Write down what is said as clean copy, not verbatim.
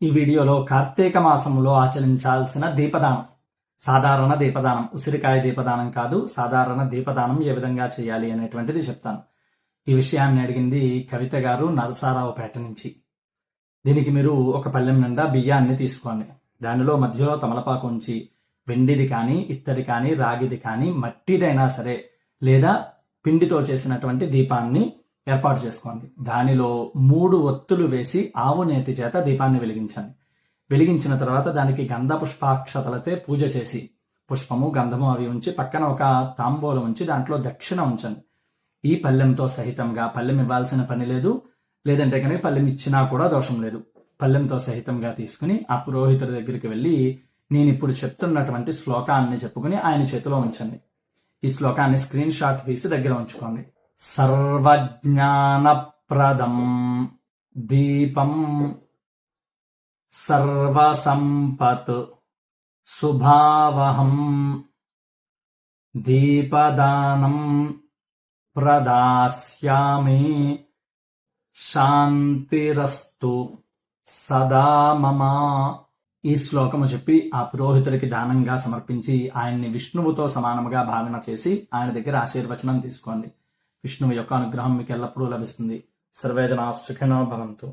ఈ వీడియోలో కార్తీక మాసంలో ఆచరించాల్సిన దీపదానం, సాధారణ దీపదానం, ఉసిరికాయ దీపదానం కాదు, సాధారణ దీపదానం ఏ విధంగా చేయాలి అనేటువంటిది చెప్తాను. ఈ విషయాన్ని అడిగింది కవిత గారు నరసారావుపేట నుంచి. దీనికి మీరు ఒక పళ్ళెం నిండా బియ్యాన్ని తీసుకోండి. దానిలో మధ్యలో తమలపాకు ఉంచి వెండిది కానీ, ఇత్తడి కానీ, రాగిది కానీ, మట్టిదైనా సరే లేదా పిండితో చేసినటువంటి దీపాన్ని ఏర్పాటు చేసుకోండి. దానిలో 3 ఒత్తులు వేసి ఆవు నేతి చేత దీపాన్ని వెలిగించండి. వెలిగించిన తర్వాత దానికి గంధ పుష్పాక్షతలతో పూజ చేసి పుష్పము గంధము అవి ఉంచి పక్కన ఒక తాంబూలం ఉంచి దాంట్లో దక్షిణ ఉంచండి. ఈ పళ్ళెంతో సహితంగా, పళ్ళెం ఇవ్వాల్సిన పని లేదు, లేదంటే కనుక పళ్ళెం ఇచ్చినా కూడా దోషం లేదు, పళ్ళెంతో సహితంగా తీసుకుని ఆ పురోహితుడి దగ్గరికి వెళ్ళి నేను ఇప్పుడు చెప్తున్నటువంటి శ్లోకాన్ని చెప్పుకుని ఆయన చేతిలో ఉంచండి. ఈ శ్లోకాన్ని స్క్రీన్ షాట్ తీసి దగ్గర ఉంచుకోండి. సర్వజ్ఞానప్రదం దీపం సర్వసంపత్ శుభావహం దీపదానం ప్రదాస్యామి శాంతిరస్తు సదా మమ. ఈ శ్లోకము చెప్పి ఆ పురోహితుడికి దానంగా సమర్పించి ఆయన్ని విష్ణువుతో సమానముగా భావన చేసి ఆయన దగ్గర ఆశీర్వచనం తీసుకోండి. విష్ణువు యొక్క అనుగ్రహం మీకు ఎల్లప్పుడూ లభిస్తుంది. సర్వే జనా సుఖినో భవంతు.